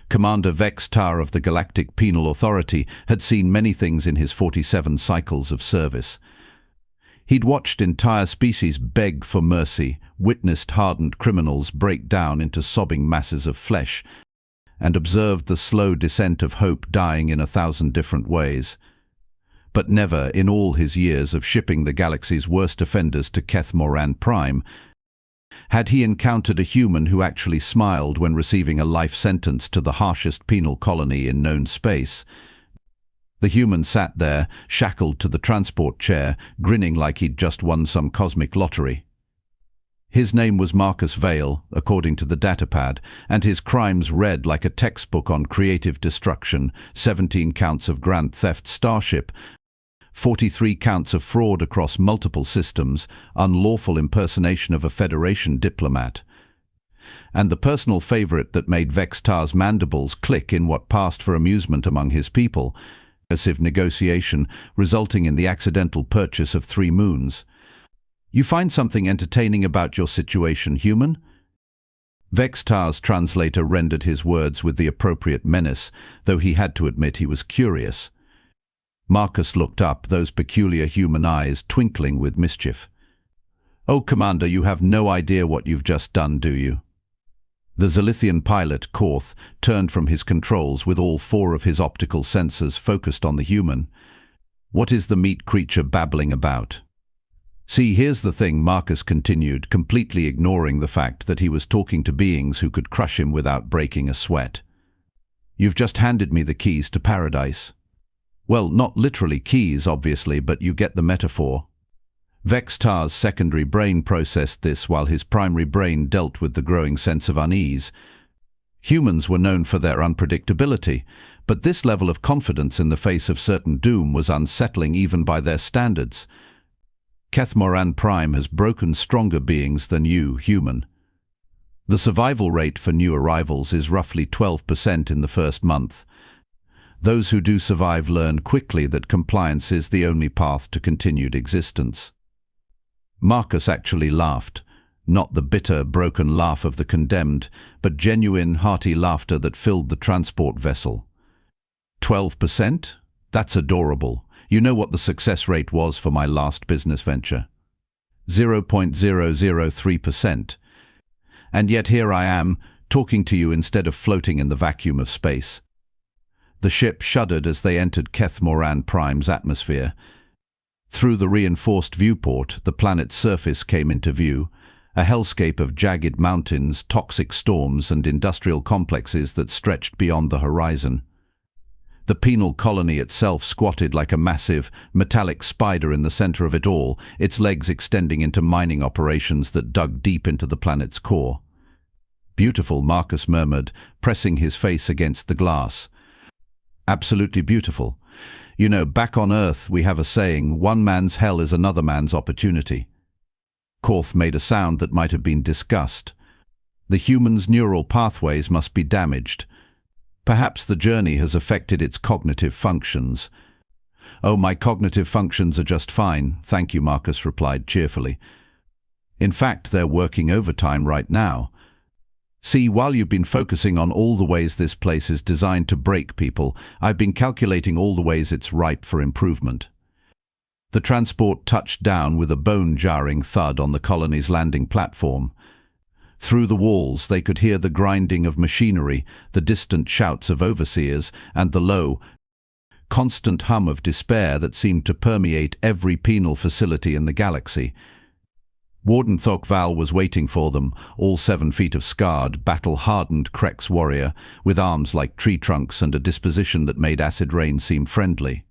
Commander Vextar of the Galactic Penal Authority had seen many things in his 47 cycles of service. He'd watched entire species beg for mercy, witnessed hardened criminals break down into sobbing masses of flesh, and observed the slow descent of hope dying in 1,000 different ways. But never, in all his years of shipping the galaxy's worst offenders to Keth Moran Prime, had he encountered a human who actually smiled when receiving a life sentence to the harshest penal colony in known space. The human sat there, shackled to the transport chair, grinning like he'd just won some cosmic lottery. His name was Marcus Vale, according to the datapad, and his crimes read like a textbook on creative destruction: 17 counts of grand theft starship, 43 counts of fraud across multiple systems, unlawful impersonation of a Federation diplomat, and the personal favorite that made Vextar's mandibles click in what passed for amusement among his people: aggressive negotiation resulting in the accidental purchase of 3 moons. "You find something entertaining about your situation, human?" Vextar's translator rendered his words with the appropriate menace, though he had to admit he was curious. Marcus looked up, those peculiar human eyes twinkling with mischief. "Oh, Commander, you have no idea what you've just done, do you?" The Zilithian pilot, Korth, turned from his controls with all 4 of his optical sensors focused on the human. "What is the meat creature babbling about?" "See, here's the thing," Marcus continued, completely ignoring the fact that he was talking to beings who could crush him without breaking a sweat. "You've just handed me the keys to paradise. Well, not literally keys, obviously, but you get the metaphor." Vextar's secondary brain processed this while his primary brain dealt with the growing sense of unease. Humans were known for their unpredictability, but this level of confidence in the face of certain doom was unsettling even by their standards. Keth Moran Prime has broken stronger beings than you, human. The survival rate for new arrivals is roughly 12% in the first month. Those who do survive learn quickly that compliance is the only path to continued existence. Marcus actually laughed, not the bitter, broken laugh of the condemned, but genuine, hearty laughter that filled the transport vessel. 12%? That's adorable. You know what the success rate was for my last business venture? 0.003%. And yet here I am, talking to you instead of floating in the vacuum of space. The ship shuddered as they entered Keth Moran Prime's atmosphere. Through the reinforced viewport, the planet's surface came into view, a hellscape of jagged mountains, toxic storms, and industrial complexes that stretched beyond the horizon. The penal colony itself squatted like a massive, metallic spider in the center of it all, its legs extending into mining operations that dug deep into the planet's core. "Beautiful," Marcus murmured, pressing his face against the glass. "Absolutely beautiful. You know, back on Earth we have a saying, one man's hell is another man's opportunity." Korth made a sound that might have been disgust. "The human's neural pathways must be damaged. Perhaps the journey has affected its cognitive functions." "Oh, my cognitive functions are just fine, thank you," Marcus replied cheerfully. "In fact, they're working overtime right now. See, while you've been focusing on all the ways this place is designed to break people, I've been calculating all the ways it's ripe for improvement." The transport touched down with a bone-jarring thud on the colony's landing platform. Through the walls they could hear the grinding of machinery, the distant shouts of overseers, and the low, constant hum of despair that seemed to permeate every penal facility in the galaxy. Warden Vale was waiting for them, all 7 feet of scarred, battle-hardened Krex warrior, with arms like tree trunks and a disposition that made acid rain seem friendly.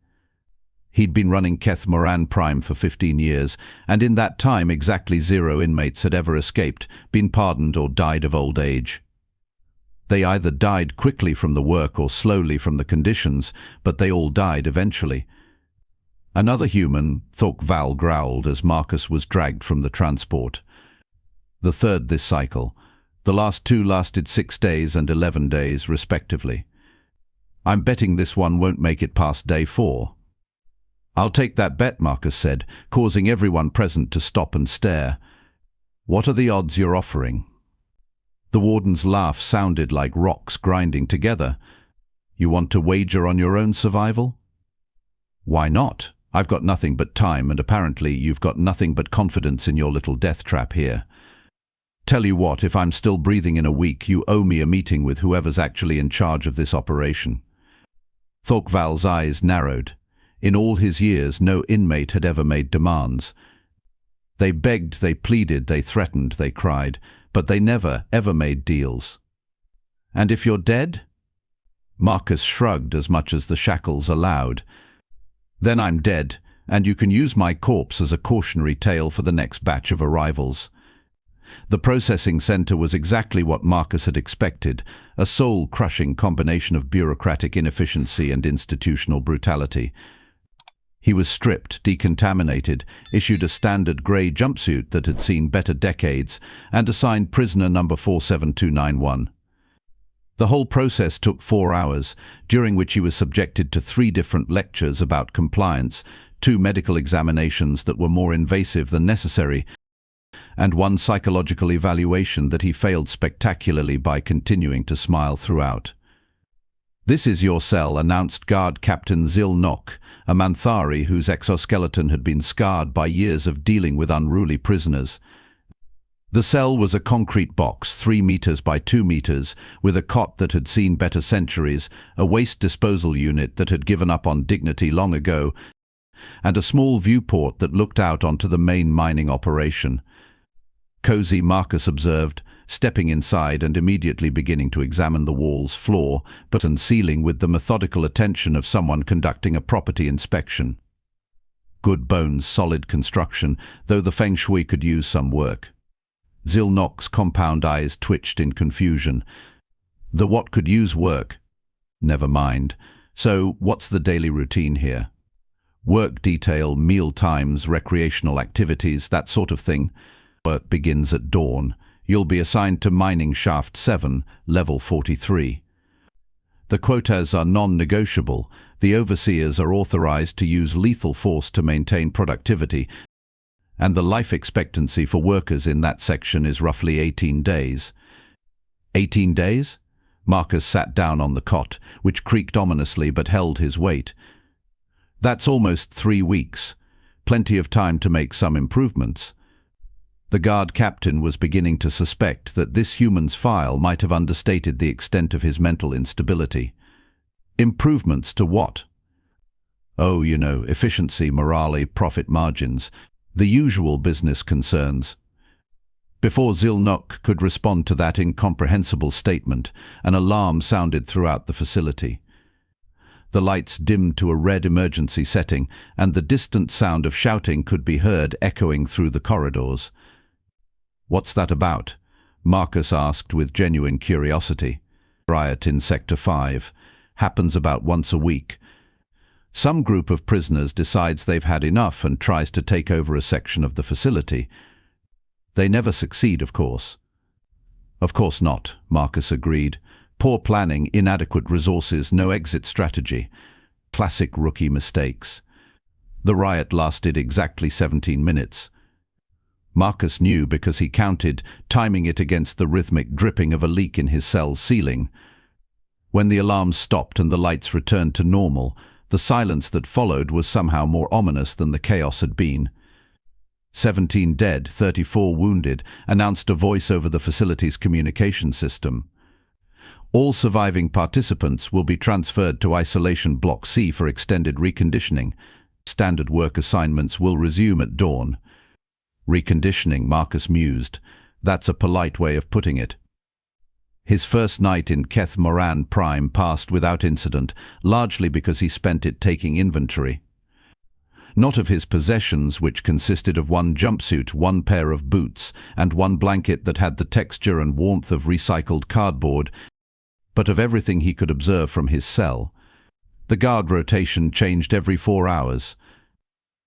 He'd been running Keth Moran Prime for 15 years, and in that time exactly 0 inmates had ever escaped, been pardoned, or died of old age. They either died quickly from the work or slowly from the conditions, but they all died eventually. "Another human," Vale growled as Marcus was dragged from the transport. "The third this cycle. The last 2 lasted 6 days and 11 days, respectively. I'm betting this one won't make it past day 4. "I'll take that bet," Marcus said, causing everyone present to stop and stare. "What are the odds you're offering?" The warden's laugh sounded like rocks grinding together. You want to wager on your own survival? Why not? I've got nothing but time, and apparently you've got nothing but confidence in your little death trap here. Tell you what, if I'm still breathing in a week, you owe me a meeting with whoever's actually in charge of this operation. Vale's eyes narrowed. In all his years, no inmate had ever made demands. They begged, they pleaded, they threatened, they cried, but they never, ever made deals. And if you're dead? Marcus shrugged as much as the shackles allowed. Then I'm dead, and you can use my corpse as a cautionary tale for the next batch of arrivals. The processing center was exactly what Marcus had expected, a soul-crushing combination of bureaucratic inefficiency and institutional brutality. He was stripped, decontaminated, issued a standard grey jumpsuit that had seen better decades, and assigned prisoner number 47291. The whole process took 4 hours, during which he was subjected to 3 different lectures about compliance, 2 medical examinations that were more invasive than necessary, and 1 psychological evaluation that he failed spectacularly by continuing to smile throughout. "This is your cell," announced Guard Captain Zil Nok, a Manthari whose exoskeleton had been scarred by years of dealing with unruly prisoners. The cell was a concrete box, 3 meters by 2 meters, with a cot that had seen better centuries, a waste disposal unit that had given up on dignity long ago, and a small viewport that looked out onto the main mining operation. "Cozy," Marcus observed, stepping inside and immediately beginning to examine the walls, floor, and ceiling with the methodical attention of someone conducting a property inspection. Good bones, solid construction, though the feng shui could use some work. Zil Nok's compound eyes twitched in confusion. The what could use work? Never mind. So, what's the daily routine here? Work detail, meal times, recreational activities, that sort of thing. Work begins at dawn. You'll be assigned to mining shaft 7, level 43. The quotas are non-negotiable. The overseers are authorized to use lethal force to maintain productivity, and the life expectancy for workers in that section is roughly 18 days. 18 days? Marcus sat down on the cot, which creaked ominously but held his weight. That's almost 3 weeks. Plenty of time to make some improvements. The guard captain was beginning to suspect that this human's file might have understated the extent of his mental instability. Improvements to what? Oh, you know, efficiency, morale, profit margins, the usual business concerns. Before Zil Nok could respond to that incomprehensible statement, an alarm sounded throughout the facility. The lights dimmed to a red emergency setting, and the distant sound of shouting could be heard echoing through the corridors. "What's that about?" Marcus asked with genuine curiosity. "Riot in Sector 5. Happens about once a week. Some group of prisoners decides they've had enough and tries to take over a section of the facility. They never succeed, of course." "Of course not," Marcus agreed. "Poor planning, inadequate resources, no exit strategy. Classic rookie mistakes." The riot lasted exactly 17 minutes. Marcus knew because he counted, timing it against the rhythmic dripping of a leak in his cell's ceiling. When the alarm stopped and the lights returned to normal, the silence that followed was somehow more ominous than the chaos had been. 17 dead, 34 wounded, announced a voice over the facility's communication system. "All surviving participants will be transferred to Isolation Block C for extended reconditioning. Standard work assignments will resume at dawn." Reconditioning, Marcus mused. That's a polite way of putting it. His first night in Keth Moran Prime passed without incident, largely because he spent it taking inventory. Not of his possessions, which consisted of 1 jumpsuit, 1 pair of boots, and 1 blanket that had the texture and warmth of recycled cardboard, but of everything he could observe from his cell. The guard rotation changed every 4 hours.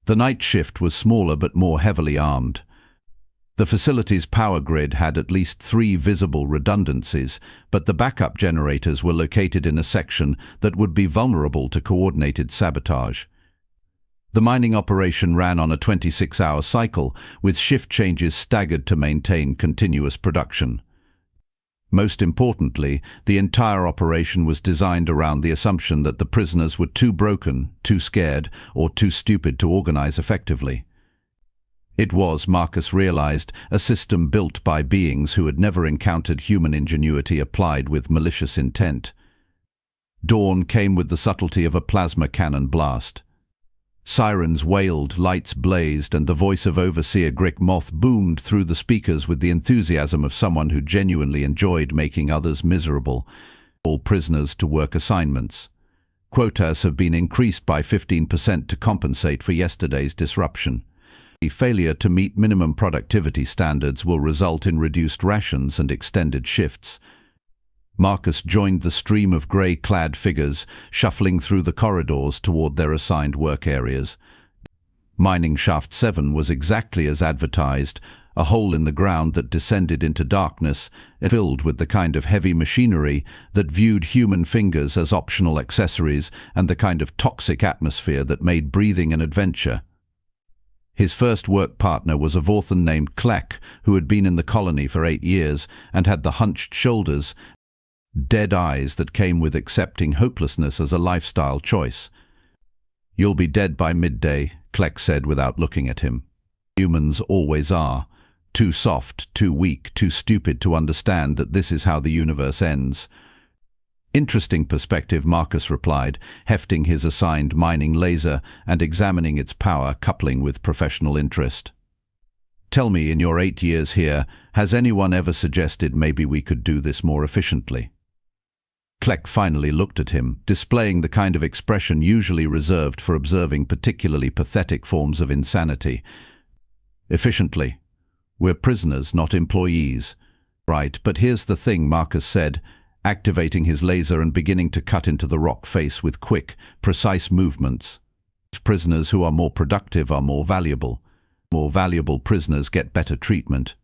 The night shift was smaller but more heavily armed. The facility's power grid had at least 3 visible redundancies, but the backup generators were located in a section that would be vulnerable to coordinated sabotage. The mining operation ran on a 26-hour cycle, with shift changes staggered to maintain continuous production. Most importantly, the entire operation was designed around the assumption that the prisoners were too broken, too scared, or too stupid to organize effectively. It was, Marcus realized, a system built by beings who had never encountered human ingenuity applied with malicious intent. Dawn came with the subtlety of a plasma cannon blast. Sirens wailed, lights blazed, and the voice of Overseer Grick Moth boomed through the speakers with the enthusiasm of someone who genuinely enjoyed making others miserable. All prisoners to work assignments. Quotas have been increased by 15% to compensate for yesterday's disruption. The failure to meet minimum productivity standards will result in reduced rations and extended shifts. Marcus joined the stream of grey-clad figures, shuffling through the corridors toward their assigned work areas. Mining Shaft 7 was exactly as advertised, a hole in the ground that descended into darkness, filled with the kind of heavy machinery that viewed human fingers as optional accessories and the kind of toxic atmosphere that made breathing an adventure. His first work partner was a Vorthan named Kleck, who had been in the colony for 8 years and had the hunched shoulders, dead eyes that came with accepting hopelessness as a lifestyle choice. "You'll be dead by midday," Kleck said without looking at him. "Humans always are. Too soft, too weak, too stupid to understand that this is how the universe ends." "Interesting perspective," Marcus replied, hefting his assigned mining laser and examining its power, coupling with professional interest. "Tell me, in your 8 years here, has anyone ever suggested maybe we could do this more efficiently?" Kleck finally looked at him, displaying the kind of expression usually reserved for observing particularly pathetic forms of insanity. "Efficiently? We're prisoners, not employees." "Right, but here's the thing," Marcus said, activating his laser and beginning to cut into the rock face with quick, precise movements. "Prisoners who are more productive are more valuable. More valuable prisoners get better treatment.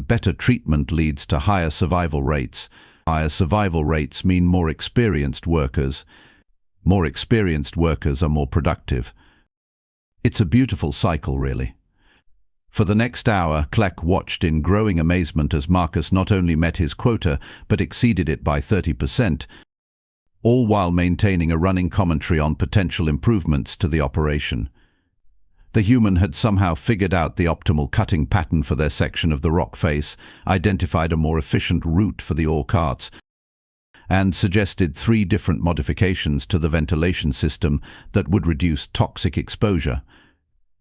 Better treatment leads to higher survival rates. Higher survival rates mean more experienced workers. More experienced workers are more productive. It's a beautiful cycle, really." For the next hour, Kleck watched in growing amazement as Marcus not only met his quota, but exceeded it by 30%, all while maintaining a running commentary on potential improvements to the operation. The human had somehow figured out the optimal cutting pattern for their section of the rock face, identified a more efficient route for the ore carts, and suggested 3 different modifications to the ventilation system that would reduce toxic exposure.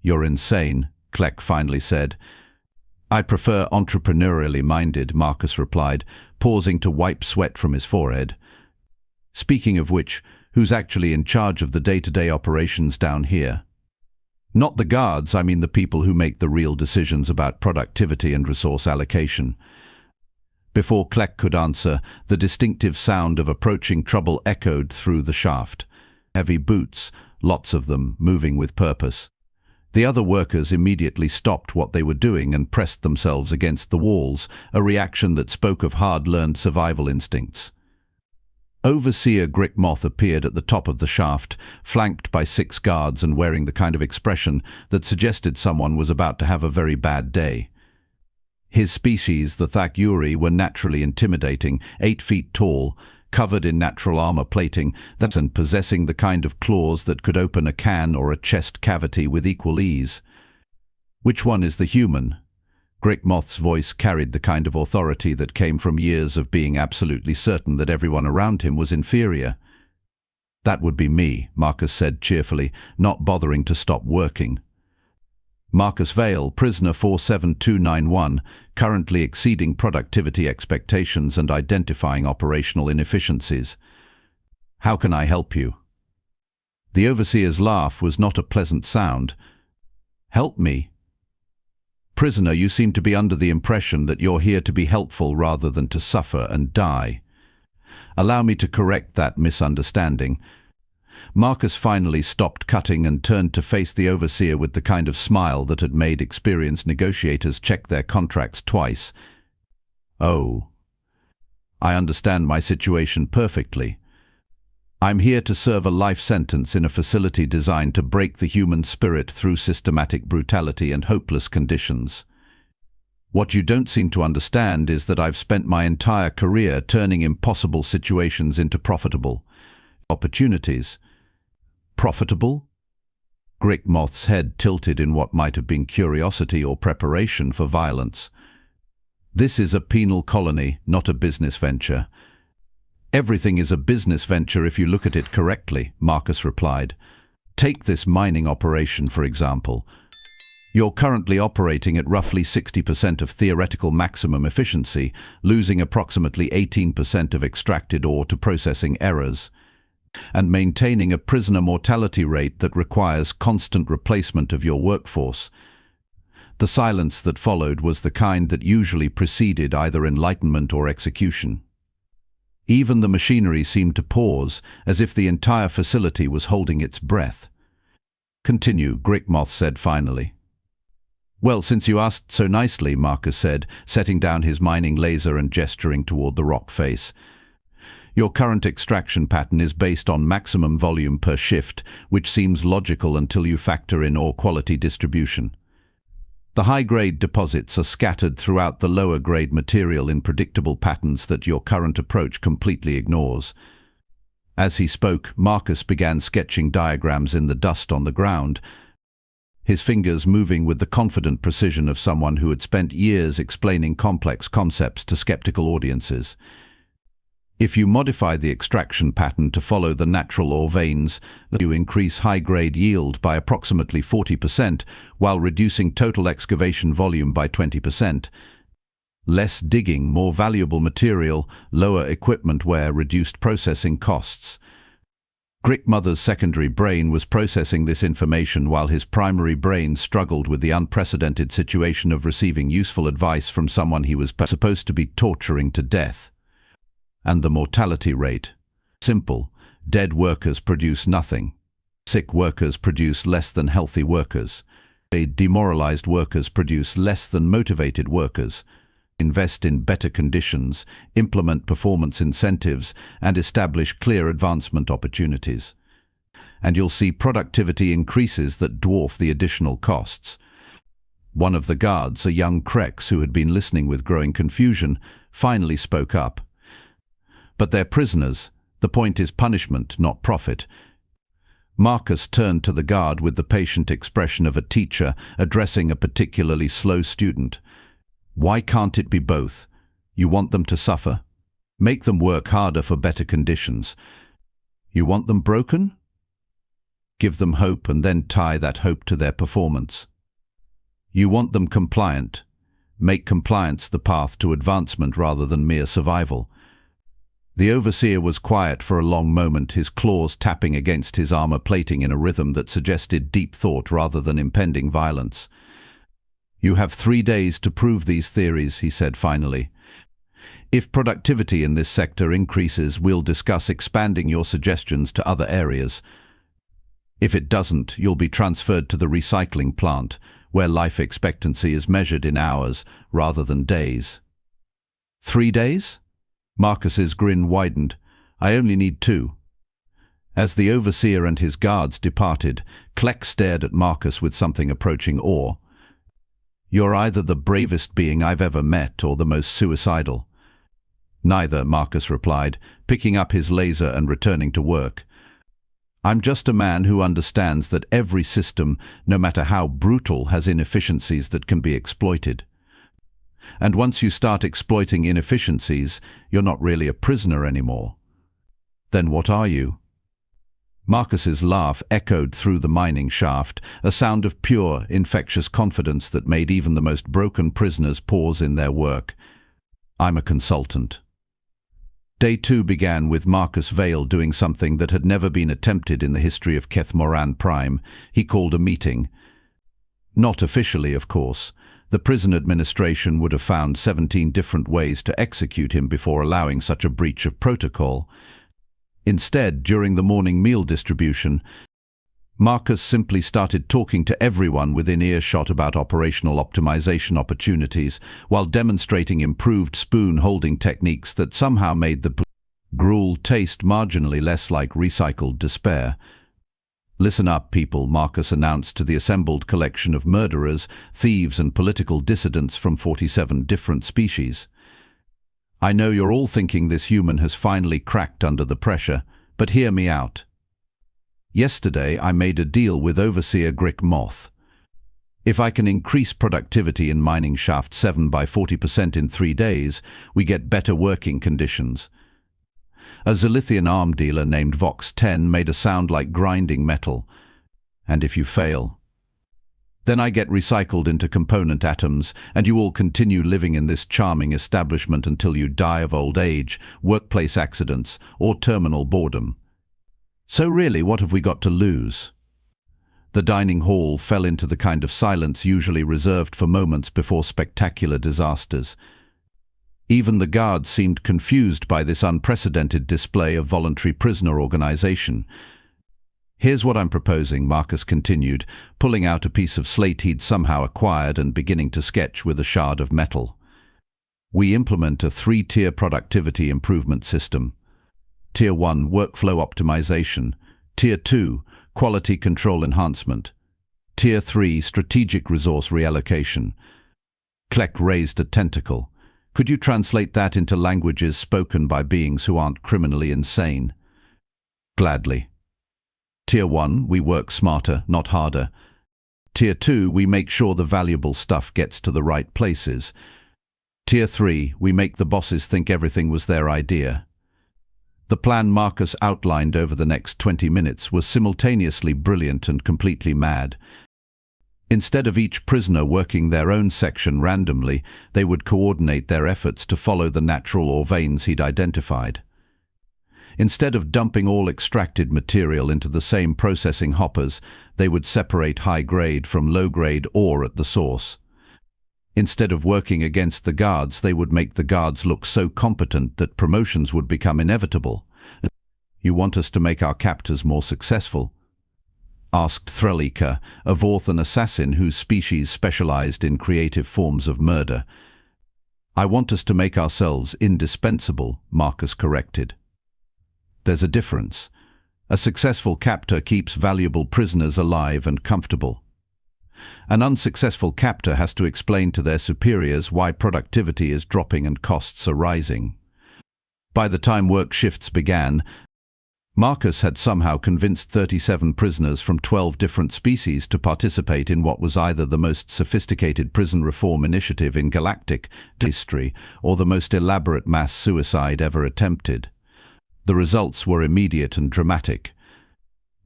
"You're insane," Kleck finally said. "I prefer entrepreneurially minded," Marcus replied, pausing to wipe sweat from his forehead. "Speaking of which, who's actually in charge of the day-to-day operations down here?" "Not the guards, I mean the people who make the real decisions about productivity and resource allocation." Before Kleck could answer, the distinctive sound of approaching trouble echoed through the shaft. Heavy boots, lots of them, moving with purpose. The other workers immediately stopped what they were doing and pressed themselves against the walls, a reaction that spoke of hard-learned survival instincts. Overseer Grick Moth appeared at the top of the shaft, flanked by 6 guards and wearing the kind of expression that suggested someone was about to have a very bad day. His species, the Thakuri, were naturally intimidating, 8 feet tall, covered in natural armor plating, and possessing the kind of claws that could open a can or a chest cavity with equal ease. "Which one is the human?" Grick Moth's voice carried the kind of authority that came from years of being absolutely certain that everyone around him was inferior. "That would be me," Marcus said cheerfully, not bothering to stop working. "Marcus Vale, prisoner 47291, currently exceeding productivity expectations and identifying operational inefficiencies. How can I help you?" The overseer's laugh was not a pleasant sound. "Help me? Prisoner, you seem to be under the impression that you're here to be helpful rather than to suffer and die. Allow me to correct that misunderstanding." Marcus finally stopped cutting and turned to face the overseer with the kind of smile that had made experienced negotiators check their contracts twice. "Oh, I understand my situation perfectly. I'm here to serve a life sentence in a facility designed to break the human spirit through systematic brutality and hopeless conditions." What you don't seem to understand is that I've spent my entire career turning impossible situations into profitable opportunities. Profitable? Grickmoth's head tilted in what might have been curiosity or preparation for violence. This is a penal colony, not a business venture. Everything is a business venture if you look at it correctly, Marcus replied. Take this mining operation, for example. You're currently operating at roughly 60% of theoretical maximum efficiency, losing approximately 18% of extracted ore to processing errors, and maintaining a prisoner mortality rate that requires constant replacement of your workforce. The silence that followed was the kind that usually preceded either enlightenment or execution. Even the machinery seemed to pause, as if the entire facility was holding its breath. Continue, Grickmoth said finally. Well, since you asked so nicely, Marcus said, setting down his mining laser and gesturing toward the rock face. Your current extraction pattern is based on maximum volume per shift, which seems logical until you factor in ore quality distribution. The high-grade deposits are scattered throughout the lower-grade material in predictable patterns that your current approach completely ignores. As he spoke, Marcus began sketching diagrams in the dust on the ground, his fingers moving with the confident precision of someone who had spent years explaining complex concepts to skeptical audiences. If you modify the extraction pattern to follow the natural ore veins, you increase high-grade yield by approximately 40% while reducing total excavation volume by 20%. Less digging, more valuable material, lower equipment wear, reduced processing costs. Grickmother's secondary brain was processing this information while his primary brain struggled with the unprecedented situation of receiving useful advice from someone he was supposed to be torturing to death. And the mortality rate. Simple. Dead workers produce nothing. Sick workers produce less than healthy workers. Demoralized workers produce less than motivated workers. Invest in better conditions, implement performance incentives, and establish clear advancement opportunities. And you'll see productivity increases that dwarf the additional costs. One of the guards, a young Krex who had been listening with growing confusion, finally spoke up. But they're prisoners. The point is punishment, not profit. Marcus turned to the guard with the patient expression of a teacher addressing a particularly slow student. Why can't it be both? You want them to suffer? Make them work harder for better conditions. You want them broken? Give them hope and then tie that hope to their performance. You want them compliant? Make compliance the path to advancement rather than mere survival. The overseer was quiet for a long moment, his claws tapping against his armor plating in a rhythm that suggested deep thought rather than impending violence. You have 3 days to prove these theories, he said finally. If productivity in this sector increases, we'll discuss expanding your suggestions to other areas. If it doesn't, you'll be transferred to the recycling plant, where life expectancy is measured in hours rather than days. 3 days? Marcus's grin widened. I only need 2. As the overseer and his guards departed, Kleck stared at Marcus with something approaching awe. You're either the bravest being I've ever met or the most suicidal. Neither, Marcus replied, picking up his laser and returning to work. I'm just a man who understands that every system, no matter how brutal, has inefficiencies that can be exploited. And once you start exploiting inefficiencies, you're not really a prisoner anymore. Then what are you? Marcus's laugh echoed through the mining shaft, a sound of pure, infectious confidence that made even the most broken prisoners pause in their work. I'm a consultant. Day 2 began with Marcus Vale doing something that had never been attempted in the history of Keth Moran Prime. He called a meeting. Not officially, of course. The prison administration would have found 17 different ways to execute him before allowing such a breach of protocol. Instead, during the morning meal distribution, Marcus simply started talking to everyone within earshot about operational optimization opportunities, while demonstrating improved spoon-holding techniques that somehow made the gruel taste marginally less like recycled despair. "Listen up, people," Marcus announced to the assembled collection of murderers, thieves and political dissidents from 47 different species. "I know you're all thinking this human has finally cracked under the pressure, but hear me out. Yesterday I made a deal with Overseer Grick Moth. If I can increase productivity in mining shaft 7 by 40% in 3 days, we get better working conditions." A Zilithian arm dealer named Vox 10 made a sound like grinding metal. "And if you fail, then I get recycled into component atoms, and you all continue living in this charming establishment until you die of old age, workplace accidents, or terminal boredom. So really, what have we got to lose?" The dining hall fell into the kind of silence usually reserved for moments before spectacular disasters. Even the guards seemed confused by this unprecedented display of voluntary prisoner organization. "Here's what I'm proposing," Marcus continued, pulling out a piece of slate he'd somehow acquired and beginning to sketch with a shard of metal. "We implement a 3-tier productivity improvement system. Tier 1, workflow optimization. Tier 2, quality control enhancement. Tier 3, strategic resource reallocation." Kleck raised a tentacle. "Could you translate that into languages spoken by beings who aren't criminally insane?" "Gladly. Tier 1, we work smarter, not harder. Tier 2, we make sure the valuable stuff gets to the right places. Tier 3, we make the bosses think everything was their idea." The plan Marcus outlined over the next 20 minutes was simultaneously brilliant and completely mad. Instead of each prisoner working their own section randomly, they would coordinate their efforts to follow the natural ore veins he'd identified. Instead of dumping all extracted material into the same processing hoppers, they would separate high-grade from low-grade ore at the source. Instead of working against the guards, they would make the guards look so competent that promotions would become inevitable. "You want us to make our captors more successful?" asked Threlika, a Vorthan assassin whose species specialized in creative forms of murder. "I want us to make ourselves indispensable," Marcus corrected. "There's a difference. A successful captor keeps valuable prisoners alive and comfortable. An unsuccessful captor has to explain to their superiors why productivity is dropping and costs are rising." By the time work shifts began, Marcus had somehow convinced 37 prisoners from 12 different species to participate in what was either the most sophisticated prison reform initiative in galactic history or the most elaborate mass suicide ever attempted. The results were immediate and dramatic.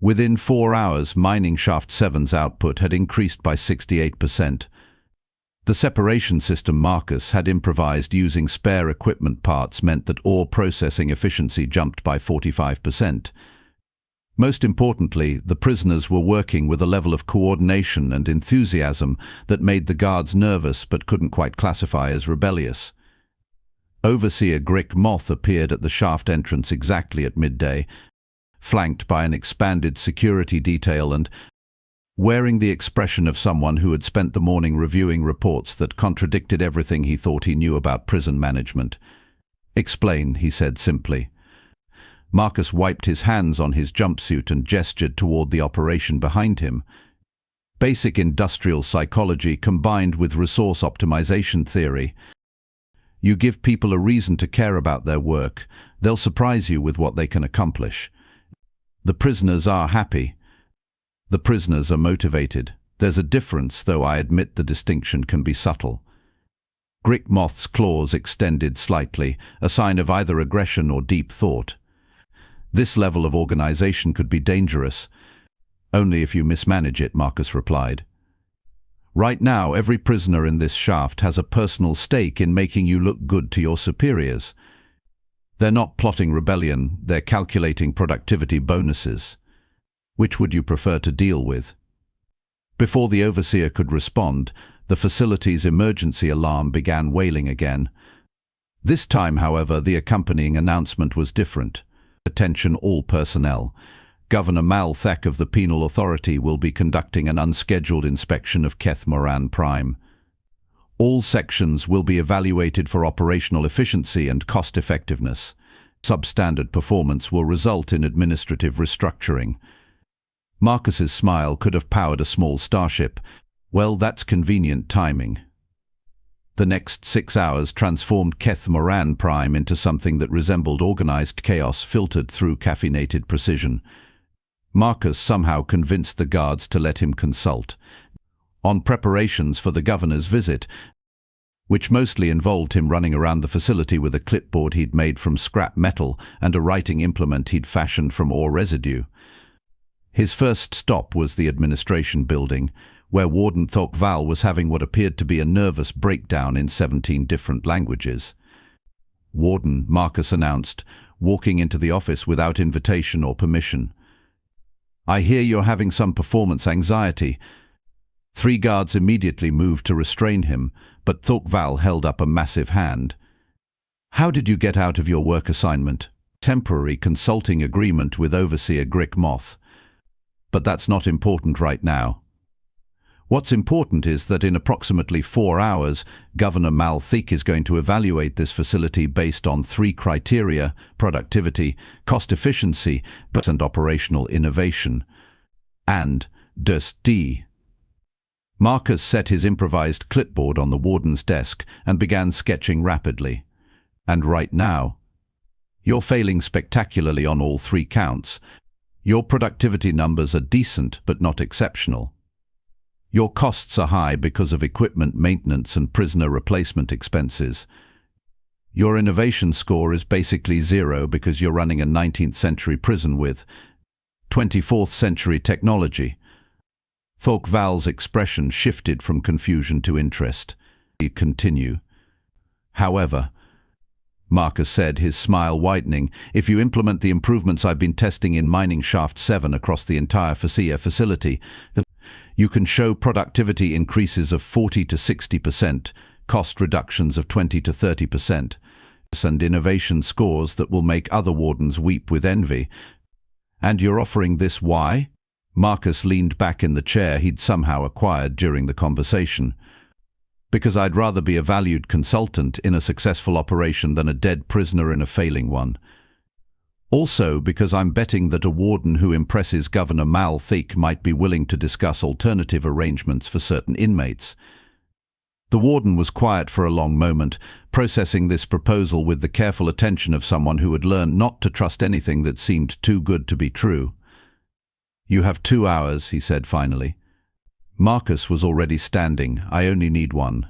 Within 4 hours, mining shaft 7's output had increased by 68%. The separation system Marcus had improvised using spare equipment parts meant that ore processing efficiency jumped by 45%. Most importantly, the prisoners were working with a level of coordination and enthusiasm that made the guards nervous but couldn't quite classify as rebellious. Overseer Grick Moth appeared at the shaft entrance exactly at midday, flanked by an expanded security detail and wearing the expression of someone who had spent the morning reviewing reports that contradicted everything he thought he knew about prison management. "Explain," he said simply. Marcus wiped his hands on his jumpsuit and gestured toward the operation behind him. "Basic industrial psychology combined with resource optimization theory. You give people a reason to care about their work, they'll surprise you with what they can accomplish. The prisoners are happy. The prisoners are motivated. There's a difference, though I admit the distinction can be subtle." Grick Moth's claws extended slightly, a sign of either aggression or deep thought. "This level of organization could be dangerous. Only if you mismanage it," Marcus replied. "Right now, every prisoner in this shaft has a personal stake in making you look good to your superiors. They're not plotting rebellion, they're calculating productivity bonuses. Which would you prefer to deal with?" Before the overseer could respond, the facility's emergency alarm began wailing again. This time, however, the accompanying announcement was different. "Attention all personnel. Governor Mal Thek of the Penal Authority will be conducting an unscheduled inspection of Keth Moran Prime. All sections will be evaluated for operational efficiency and cost-effectiveness. Substandard performance will result in administrative restructuring." Marcus's smile could have powered a small starship. Well, that's convenient timing. The next 6 hours transformed Keth Moran Prime into something that resembled organized chaos filtered through caffeinated precision. Marcus somehow convinced the guards to let him consult on preparations for the governor's visit, which mostly involved him running around the facility with a clipboard he'd made from scrap metal and a writing implement he'd fashioned from ore residue. His first stop was the administration building, where Warden Marcus Vale was having what appeared to be a nervous breakdown in 17 different languages. "Warden," Marcus announced, walking into the office without invitation or permission. "I hear you're having some performance anxiety." 3 guards immediately moved to restrain him, but Marcus Vale held up a massive hand. "How did you get out of your work assignment?" "Temporary consulting agreement with Overseer Grick Moth. But that's not important right now. What's important is that in approximately 4 hours, Governor Malthek is going to evaluate this facility based on 3 criteria: productivity, cost efficiency, and operational innovation. And D. Marcus set his improvised clipboard on the warden's desk and began sketching rapidly. "And right now, you're failing spectacularly on all 3 counts. Your productivity numbers are decent but not exceptional. Your costs are high because of equipment maintenance and prisoner replacement expenses. Your innovation score is basically 0 because you're running a 19th century prison with 24th century technology." Marcus Vale's expression shifted from confusion to interest. He continued. "However," Marcus said, his smile widening, "if you implement the improvements I've been testing in Mining Shaft 7 across the entire facility, you can show productivity increases of 40 to 60%, cost reductions of 20 to 30%, and innovation scores that will make other wardens weep with envy. And you're offering this why?" Marcus leaned back in the chair he'd somehow acquired during the conversation. "Because I'd rather be a valued consultant in a successful operation than a dead prisoner in a failing one. Also because I'm betting that a warden who impresses Governor Malthek might be willing to discuss alternative arrangements for certain inmates." The warden was quiet for a long moment, processing this proposal with the careful attention of someone who had learned not to trust anything that seemed too good to be true. "You have 2 hours," he said finally. Marcus was already standing. "I only need 1.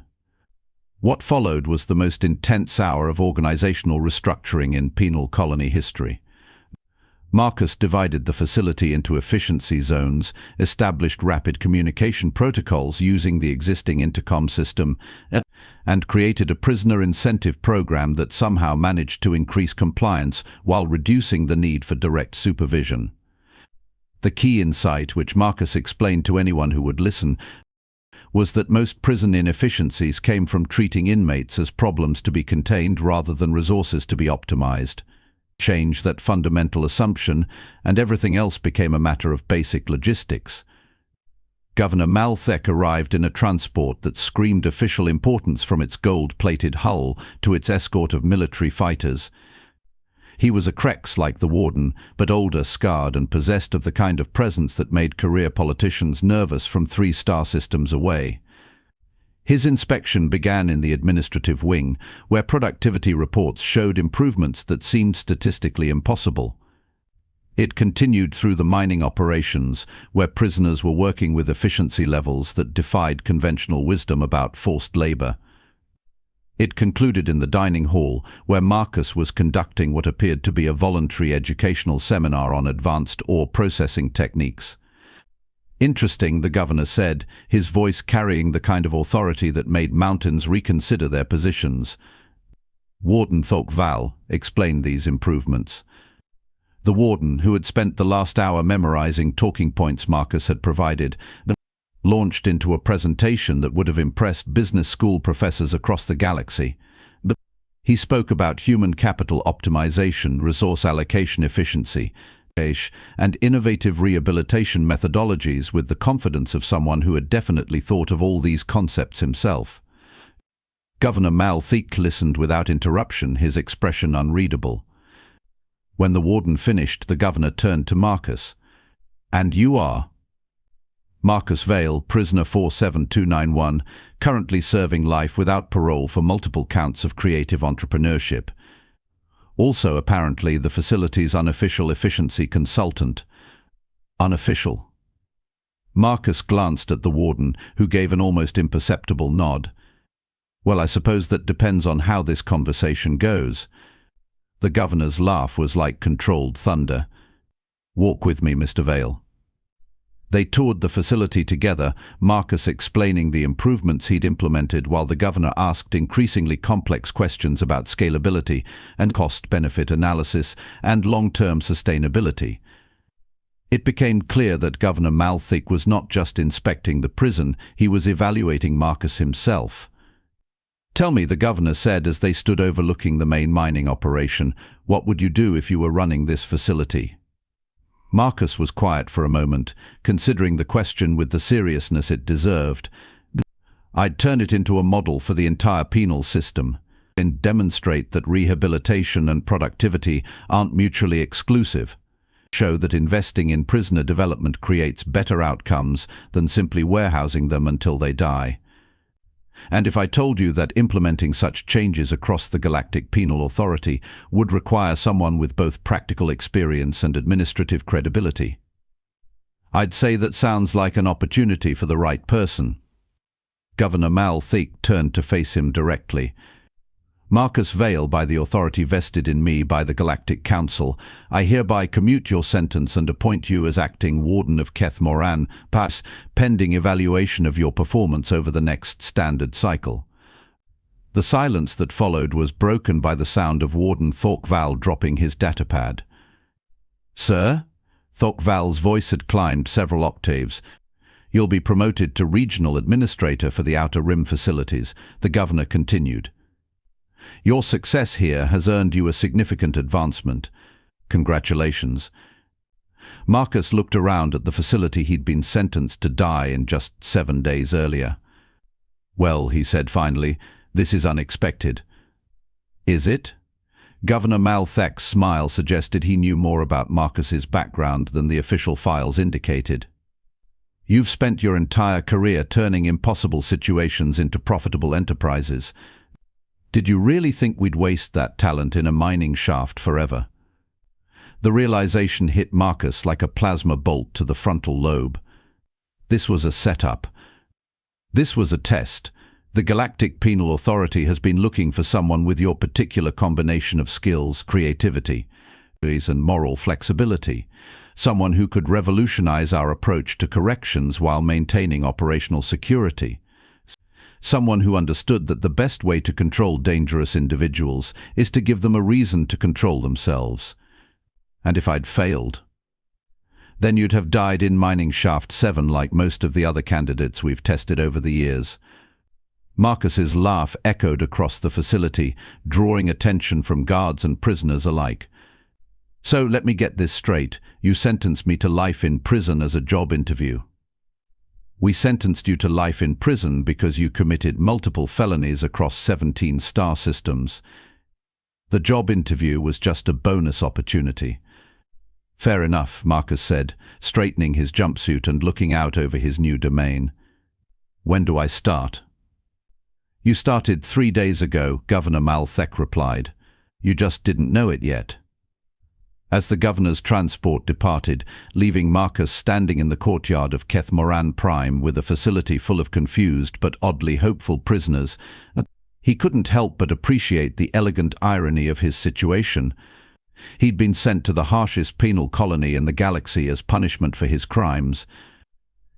What followed was the most intense hour of organizational restructuring in penal colony history. Marcus divided the facility into efficiency zones, established rapid communication protocols using the existing intercom system, and created a prisoner incentive program that somehow managed to increase compliance while reducing the need for direct supervision. The key insight, which Marcus explained to anyone who would listen, was that most prison inefficiencies came from treating inmates as problems to be contained rather than resources to be optimized. Change that fundamental assumption, and everything else became a matter of basic logistics. Governor Malthek arrived in a transport that screamed official importance from its gold-plated hull to its escort of military fighters. He was a Krex like the warden, but older, scarred, and possessed of the kind of presence that made career politicians nervous from 3-star systems away. His inspection began in the administrative wing, where productivity reports showed improvements that seemed statistically impossible. It continued through the mining operations, where prisoners were working with efficiency levels that defied conventional wisdom about forced labor. It concluded in the dining hall, where Marcus was conducting what appeared to be a voluntary educational seminar on advanced ore processing techniques. "Interesting," the governor said, his voice carrying the kind of authority that made mountains reconsider their positions. Warden Marcus Vale explained these improvements. The warden, who had spent the last hour memorizing talking points Marcus had provided, launched into a presentation that would have impressed business school professors across the galaxy. He spoke about human capital optimization, resource allocation efficiency, and innovative rehabilitation methodologies with the confidence of someone who had definitely thought of all these concepts himself. Governor Malthek listened without interruption, his expression unreadable. When the warden finished, the governor turned to Marcus. And you are? Marcus Vale, prisoner 47291, currently serving life without parole for multiple counts of creative entrepreneurship. Also, apparently, the facility's unofficial efficiency consultant. Unofficial. Marcus glanced at the warden, who gave an almost imperceptible nod. Well, I suppose that depends on how this conversation goes. The governor's laugh was like controlled thunder. Walk with me, Mr. Vale. They toured the facility together, Marcus explaining the improvements he'd implemented while the governor asked increasingly complex questions about scalability and cost-benefit analysis and long-term sustainability. It became clear that Governor Malthik was not just inspecting the prison, he was evaluating Marcus himself. Tell me, the governor said as they stood overlooking the main mining operation, what would you do if you were running this facility? Marcus was quiet for a moment, considering the question with the seriousness it deserved. I'd turn it into a model for the entire penal system and demonstrate that rehabilitation and productivity aren't mutually exclusive. Show that investing in prisoner development creates better outcomes than simply warehousing them until they die. And if I told you that implementing such changes across the Galactic Penal Authority would require someone with both practical experience and administrative credibility, I'd say that sounds like an opportunity for the right person. Governor Malthik turned to face him directly. Marcus Vale, by the authority vested in me by the Galactic Council, I hereby commute your sentence and appoint you as acting Warden of Keth Moran, Pass, pending evaluation of your performance over the next standard cycle. The silence that followed was broken by the sound of Warden Thorkval dropping his datapad. Sir? Thorkval's voice had climbed several octaves. You'll be promoted to Regional Administrator for the Outer Rim facilities, the governor continued. Your success here has earned you a significant advancement. Congratulations. Marcus looked around at the facility he'd been sentenced to die in just 7 days earlier. Well, he said finally, this is unexpected. Is it? Governor Malthek's smile suggested he knew more about Marcus's background than the official files indicated. You've spent your entire career turning impossible situations into profitable enterprises. Did you really think we'd waste that talent in a mining shaft forever? The realization hit Marcus like a plasma bolt to the frontal lobe. This was a setup. This was a test. The Galactic Penal Authority has been looking for someone with your particular combination of skills, creativity, and moral flexibility. Someone who could revolutionize our approach to corrections while maintaining operational security. Someone who understood that the best way to control dangerous individuals is to give them a reason to control themselves. And if I'd failed, then you'd have died in mining shaft 7 like most of the other candidates we've tested over the years. Marcus's laugh echoed across the facility, drawing attention from guards and prisoners alike. So let me get this straight. You sentenced me to life in prison as a job interview. We sentenced you to life in prison because you committed multiple felonies across 17 star systems. The job interview was just a bonus opportunity. Fair enough, Marcus said, straightening his jumpsuit and looking out over his new domain. When do I start? You started 3 days ago, Governor Malthek replied. You just didn't know it yet. As the governor's transport departed, leaving Marcus standing in the courtyard of Keth Moran Prime with a facility full of confused but oddly hopeful prisoners, he couldn't help but appreciate the elegant irony of his situation. He'd been sent to the harshest penal colony in the galaxy as punishment for his crimes.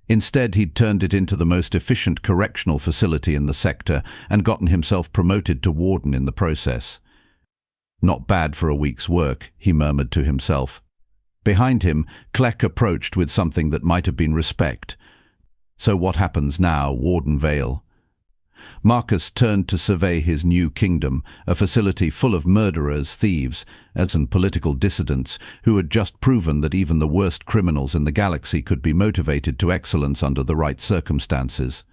Instead, he'd turned it into the most efficient correctional facility in the sector and gotten himself promoted to warden in the process. Not bad for a week's work, he murmured to himself. Behind him, Kleck approached with something that might have been respect. So what happens now, Warden Vale? Marcus turned to survey his new kingdom, a facility full of murderers, thieves, and political dissidents who had just proven that even the worst criminals in the galaxy could be motivated to excellence under the right circumstances.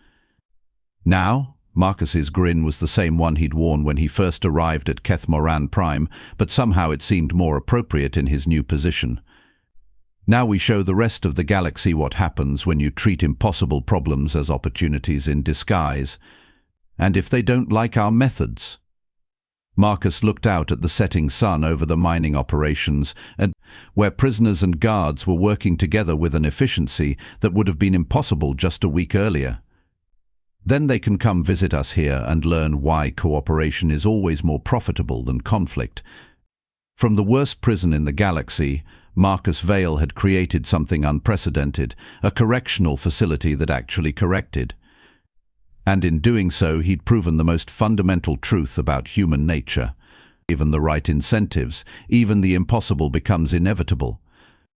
Now? Marcus's grin was the same one he'd worn when he first arrived at Keth Moran Prime, but somehow it seemed more appropriate in his new position. Now we show the rest of the galaxy what happens when you treat impossible problems as opportunities in disguise. And if they don't like our methods? Marcus looked out at the setting sun over the mining operations, and where prisoners and guards were working together with an efficiency that would have been impossible just a week earlier. Then they can come visit us here and learn why cooperation is always more profitable than conflict. From the worst prison in the galaxy, Marcus Vale had created something unprecedented, a correctional facility that actually corrected. And in doing so, he'd proven the most fundamental truth about human nature. Given the right incentives, even the impossible becomes inevitable.